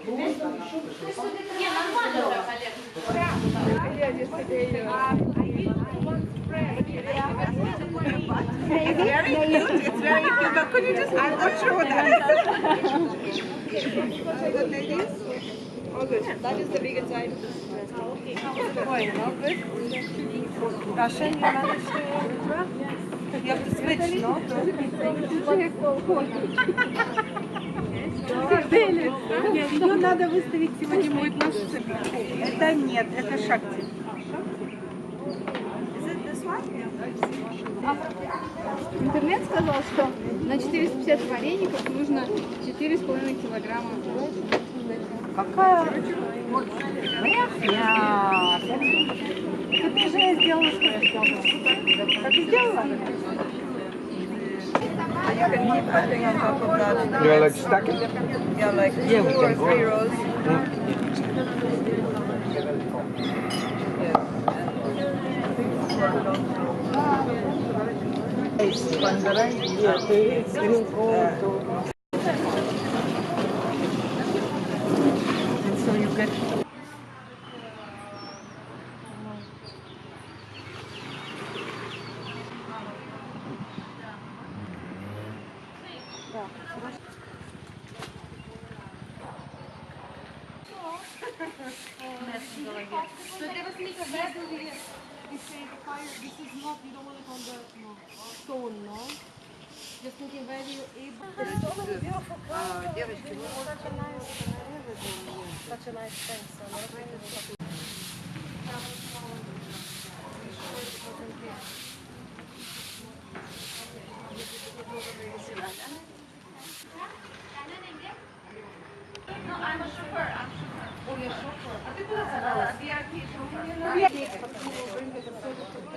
Не, нормально так, It's very cute, but could you just, I'm not sure what that is. Good ladies? All good. That is the vegan side. Oi, no good. Russian, you managed to... You have to switch, no? Ее надо выставить сегодня будет наш цепи. Это нет, это шакти. Интернет сказал, что на 450 вареников нужно 4,5 килограмма. Какая? Ты же я сделала, что я сделала. Как ты сделала? You can keep putting on top of that. You're like stacking? Yeah, like 2 or 3 rows. And so you get... So there was like a bed over here. You say the fire, this is not, you don't want it on the stone, no? Just thinking where you able to... Девочки, Such a nice thing, so No, I'm a chauffeur. Oh, you're chauffeur. А ты куда собралась?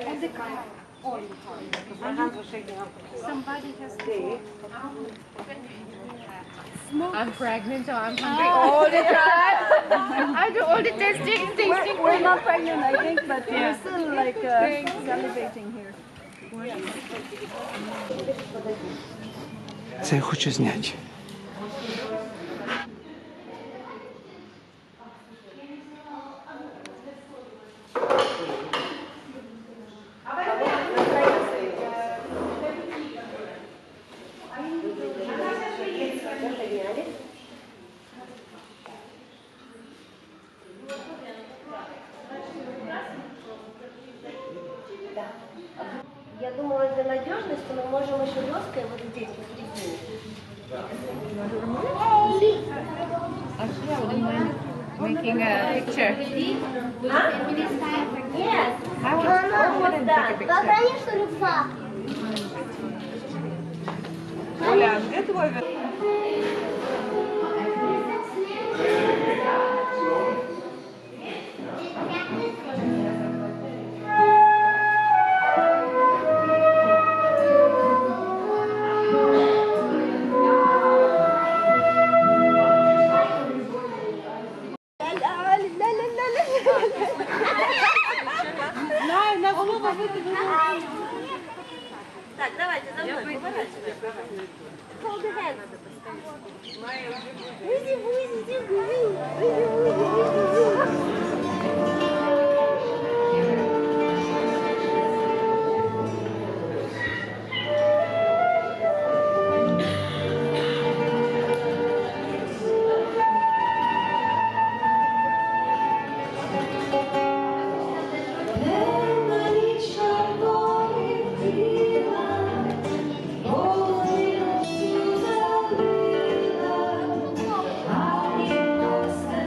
And the car. All the car. Somebody has to go. I'm pregnant, so I'm hungry all the time. I do all the tasting. we're not pregnant, I think, but we're still like salivating here. Це я хочу зняти. Я думала, для надежности мы можем еще доской вот здесь посередине. Actually, I wouldn't mind making a picture. Yes. I want to take a picture. конечно, рюкзак. Оля, где твой? Так, давайте за мной поворачивай. Hold the hand.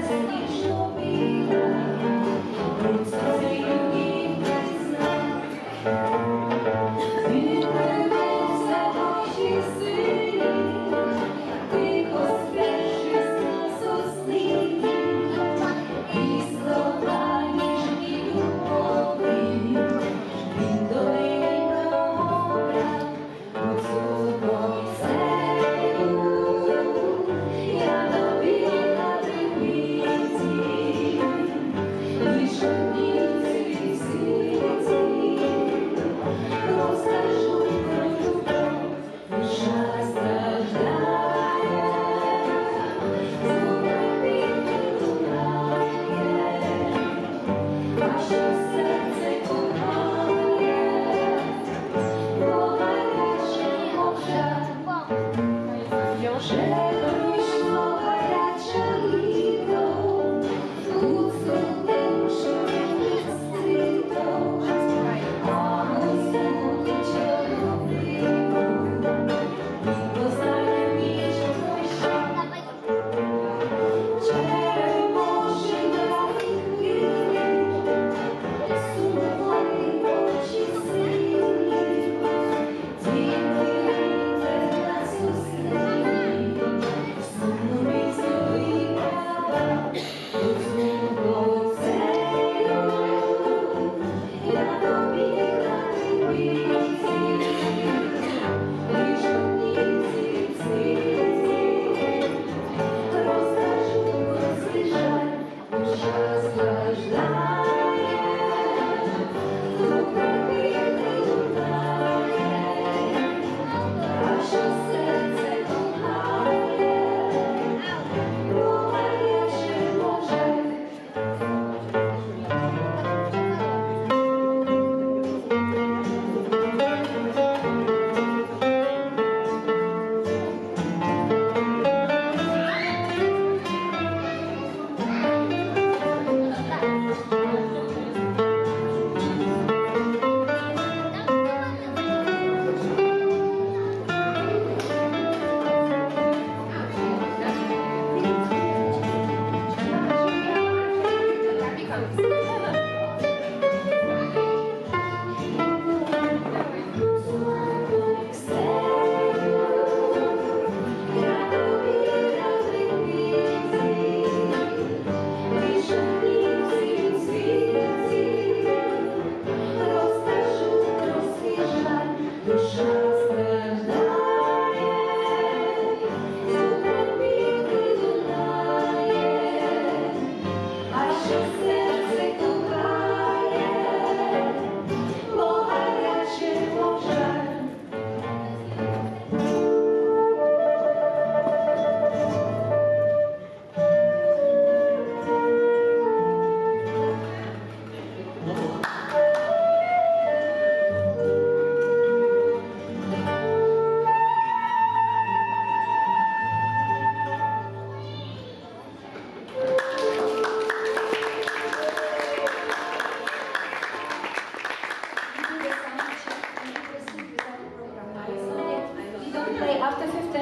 Thank you.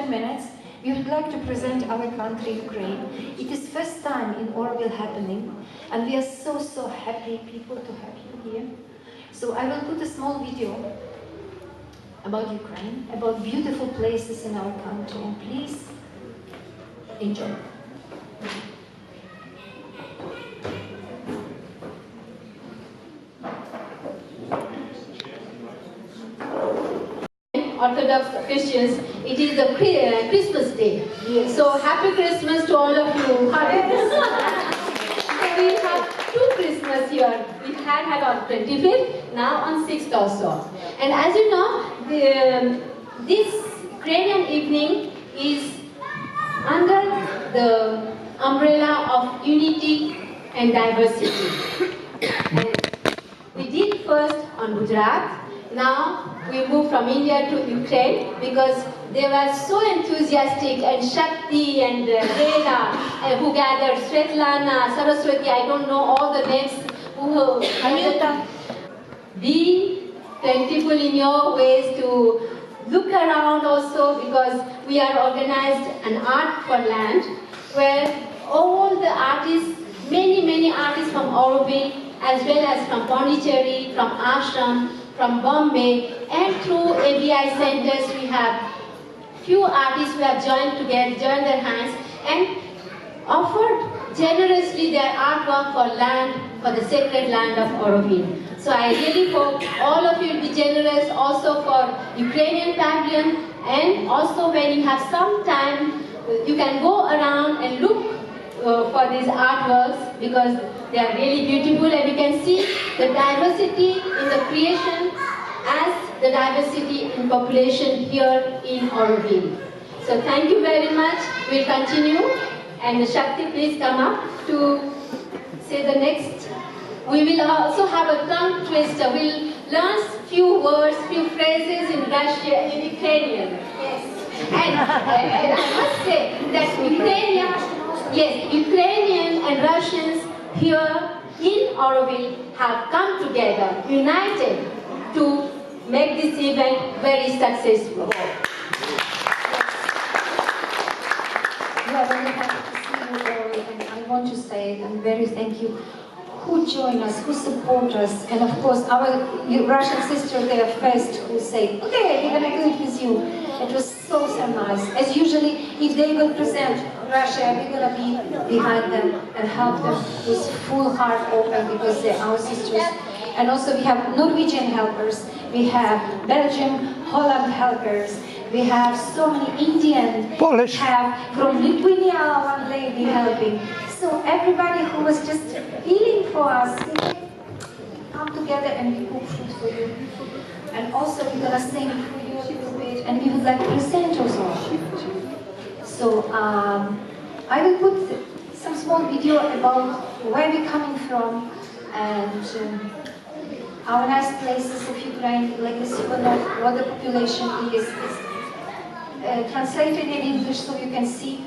10 minutes, we would like to present our country, Ukraine. It is first time in Auroville happening, and we are so happy people to have you here. So I will put a small video about Ukraine, about beautiful places in our country, and please enjoy. Orthodox Christians, it is the Christmas day. Yes. So happy Christmas to all of you. Happy Christmas. So we have 2 Christmas here. We had on 25th, now on 6th also. And as you know, this Ukrainian evening is under the umbrella of unity and diversity. And we did first on Gujarat. Now we move from India to Ukraine because they were so enthusiastic, and Shakti and Rena who gathered, Svetlana, Saraswati, I don't know all the names. Be plentiful in your ways to look around also, because we are organized an art for land where all the artists, many artists from Auroville as well as from Pondicherry, from Ashram, from Bombay, and through ABI centers we have few artists who have joined their hands and offered generously their artwork for land, for the sacred land of Auroville. So I really hope all of you will be generous also for Ukrainian pavilion, and also when you have some time, you can go around and look for these artworks, because they are really beautiful, and you can see the diversity in the creation as the diversity in population here in Auroville. So thank you very much. We'll continue, and Shakti, please come up to say the next. We will also have a tongue twister. We'll learn few words, few phrases in Russian, in Ukrainian. Yes. And I must say that Ukrainian and Russians here in Auroville have come together, united, to make this event very successful. We are very happy to see you all, and I want to say I'm very thank you who join us, who support us, and of course our Russian sisters, they are first who say, okay, we're gonna do it with you. It was so nice. As usually, if they will present Russia, we're gonna be behind them and help them with full heart open, because they're our sisters. And also we have Norwegian helpers, we have Belgium, Holland helpers, we have so many Indian, Polish. We have from Lithuania one lady helping. So everybody who was just feeling for us, come together and we cook food for you. And also we're gonna sing for you a little bit, and we would like to present also. So I will put some small video about where we're coming from and our nice places of Ukraine, like this, you will know what the population is. It's translated in English so you can see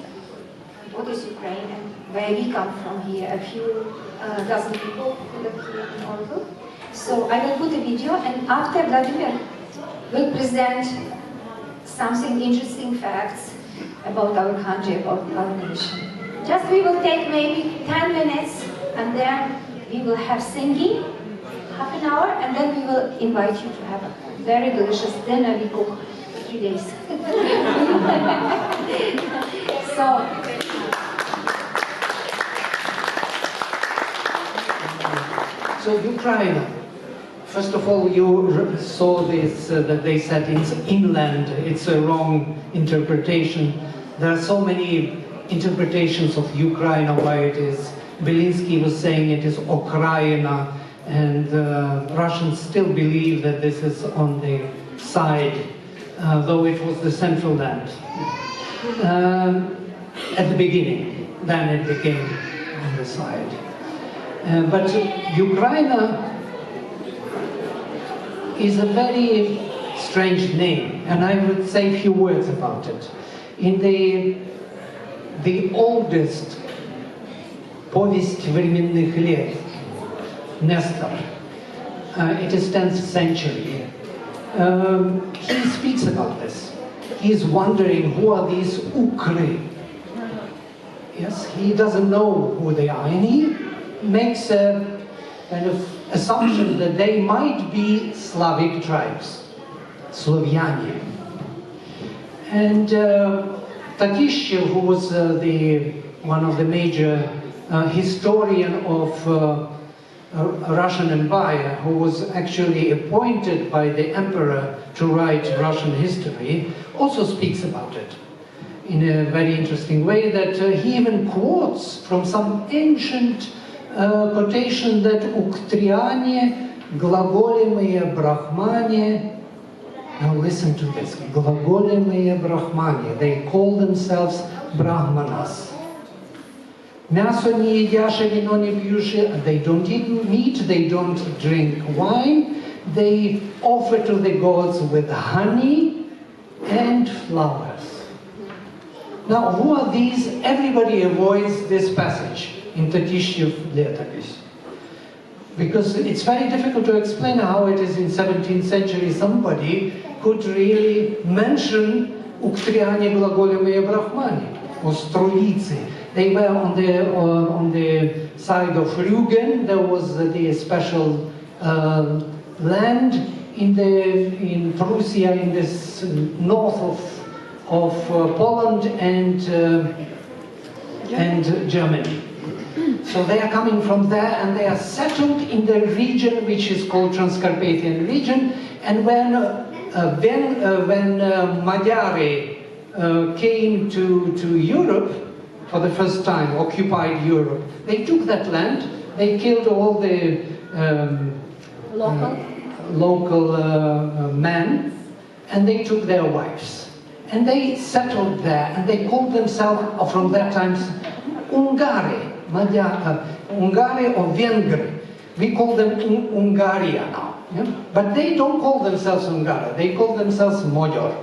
what is Ukraine and where we come from here. A few dozen people who live here in Auroville. So I will put a video, and after Vladimir will present something interesting facts about our country, about our nation. Just we will take maybe 10 minutes, and then we will have singing, half an hour, and then we will invite you to have a very delicious dinner we cook for 3 days. So Ukraine, first of all, you saw this, that they said it's inland. It's a wrong interpretation. There are so many interpretations of Ukraine, why it is. Belinsky was saying it is Okraina, and Russians still believe that this is on the side, though it was the central land at the beginning. Then it became on the side. But Ukraine is a very strange name, and I would say a few words about it. In the oldest повесть временных лет, Nestor, it is 10th century. He speaks about this. he's wondering who are these Ukri. Yes, he doesn't know who they are, and he makes a kind of assumption that they might be Slavic tribes, Slovyanie. And Tatishchev, who was one of the major historian of Russian Empire, who was actually appointed by the emperor to write Russian history, also speaks about it in a very interesting way, that he even quotes from some ancient quotation that Uktrianie, Glagolimые Brahmanie. Now listen to this, Glagolimые Brahmanie, they call themselves Brahmanas. Мясо не едяше, вино не пьюше, they don't eat meat, they don't drink wine, they offer to the gods with honey and flowers. Now, who are these? Everybody avoids this passage in Tatishchev Letopis, because it's very difficult to explain how it is in 17th century somebody could really mention Uktrianie Glagolimые Brahmanie, or Stroiцы. They were on the side of Rügen. There was the special land in Prussia, in this north of Poland and Germany. So they are coming from there, and they are settled in the region which is called Transcarpathian region. And when Magyari came to Europe for the first time, occupied Europe, they took that land, they killed all the local men, and they took their wives. And they settled there, and they called themselves, from that time, Ungari, Ungari or Vengri. We call them Ungaria now. Yeah? But they don't call themselves Ungari, they call themselves Magyar.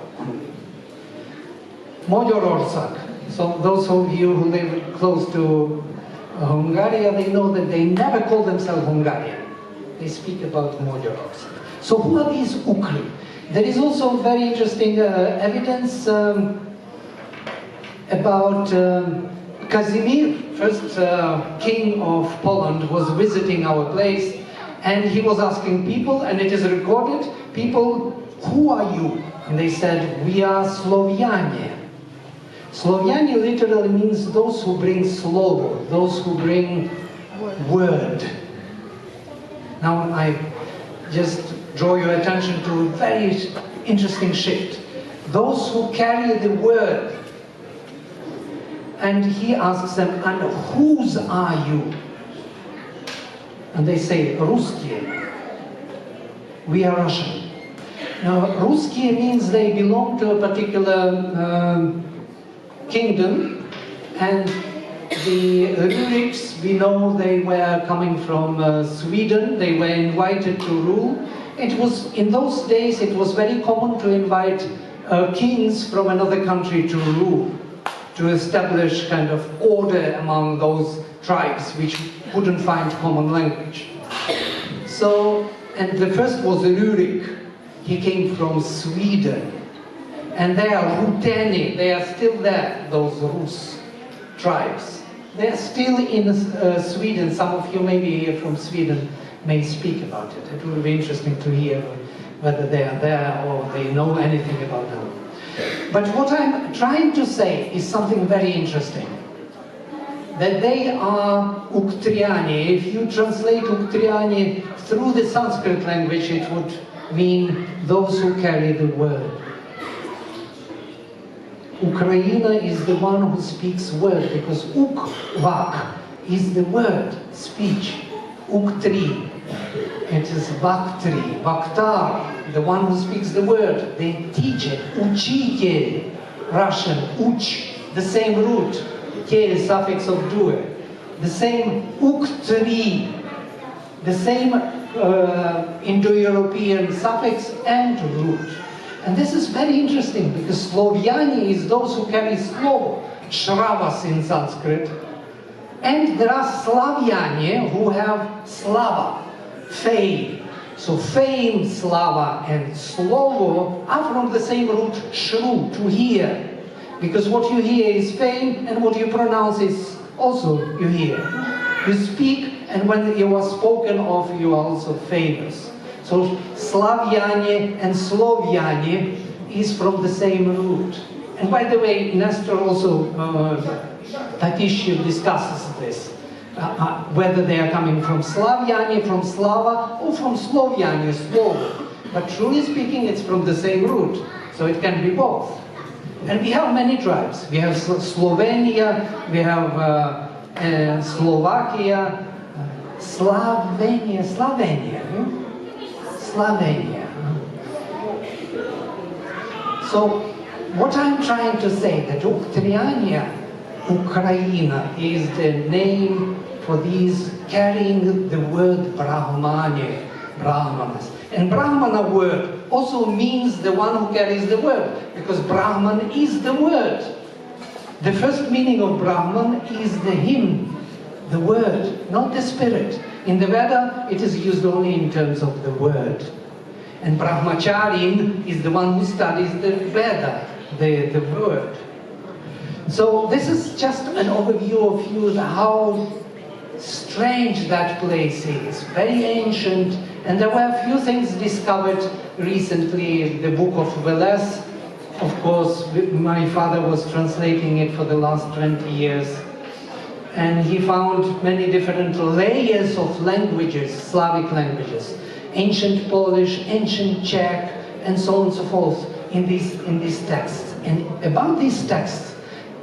Magyarország. So those of you who live close to Hungary, they know that they never call themselves Hungarian. They speak about Magyarország. So who are these Ukri? There is also very interesting evidence about Casimir, first king of Poland, was visiting our place, and he was asking people, and it is recorded, people, who are you? And they said, we are Slovyanie. Slovyanie literally means those who bring slovo, those who bring word. Now I just draw your attention to a very interesting shift. Those who carry the word. And he asks them, and whose are you? And they say, Russkie. We are Russian. Now, Russkie means they belong to a particular kingdom, and the Ruriks, we know they were coming from Sweden. They were invited to rule. It was, in those days, it was very common to invite kings from another country to rule, to establish kind of order among those tribes which couldn't find common language. So, and the first was Rurik. He came from Sweden. And they are Ruteni, they are still there, those Rus tribes. They are still in Sweden. Some of you maybe from Sweden may speak about it. It will be interesting to hear whether they are there or they know anything about them. But what I'm trying to say is something very interesting. That they are Uktriani. If you translate Uktriani through the Sanskrit language, it would mean those who carry the word. Ukraina is the one who speaks word, because Ukvak is the word, speech. Uktri, it is Vaktri, Vaktar, the one who speaks the word. They teach it. Uchite, Russian, uch, the same root, ke, suffix of due. The same Uktri, the same Indo-European suffix and root. And this is very interesting, because Slovyani is those who carry slovo, shravas in Sanskrit, and there are Slavyani who have slava, fame, So fame, slava, and slovo are from the same root, shru, to hear. Because what you hear is fame, and what you pronounce is also you hear. You speak, and when you are spoken of, you are also famous. So Slavyane and Slovyane is from the same root. And by the way, Nestor also, that issue discusses this. Whether they are coming from Slavyane, from Slava, or from Slovyane, Slovo. But truly speaking, it's from the same root, so it can be both. And we have many tribes. We have Slovenia, we have Slovakia, Slovenia. So, what I'm trying to say, that Uktriania, Ukraina, is the name for these carrying the word Brahmane, Brahmanas. And Brahmana word also means the one who carries the word, because Brahman is the word. The first meaning of Brahman is the hymn, the word, not the spirit. In the Veda, it is used only in terms of the word. And Brahmacharin is the one who studies the Veda, the word. So this is just an overview of you how strange that place is, very ancient, and there were a few things discovered recently. The book of Veles, of course, my father was translating it for the last 20 years, and he found many different layers of languages, Slavic languages, ancient Polish, ancient Czech, and so on and so forth in these texts. And about these texts,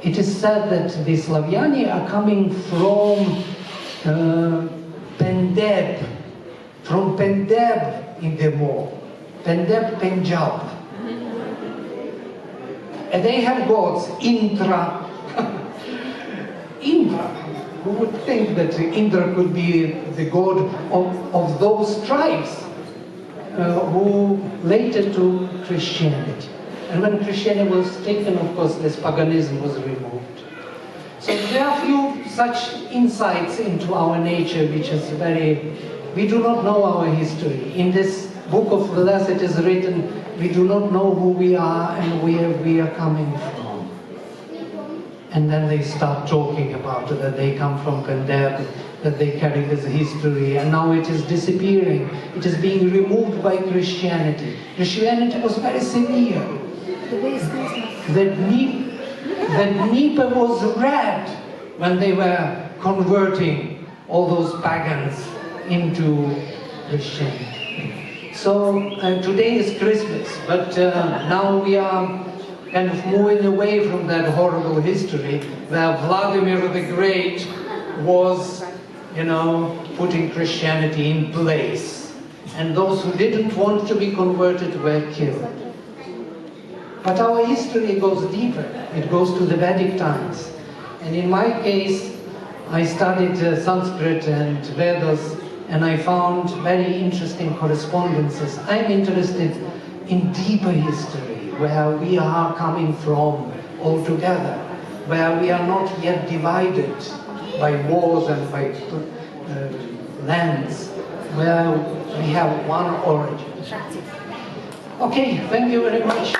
it is said that the Slavyani are coming from Pendeb in the war, Pendeb, Punjab. And they have gods, Indra. Indra. Who would think that Indra could be the god of those tribes who later took Christianity. And when Christianity was taken, of course, this paganism was removed. So there are a few such insights into our nature, which is we do not know our history. In this book of Veles, it is written, we do not know who we are and where we are coming from. And then they start talking about it, that they come from Pendeb, that they carry this history, and now it is disappearing. It is being removed by Christianity. Christianity was very severe. That Dnieper was red when they were converting all those pagans into Christianity. So today is Christmas, but now we are kind of moving away from that horrible history where Vladimir the Great was, putting Christianity in place. And those who didn't want to be converted were killed. But our history goes deeper. It goes to the Vedic times. And in my case, I studied Sanskrit and Vedas, and I found very interesting correspondences. I'm interested in deeper history, where we are coming from all together, where we are not yet divided by wars and by lands, where we have one origin. Okay, thank you very much.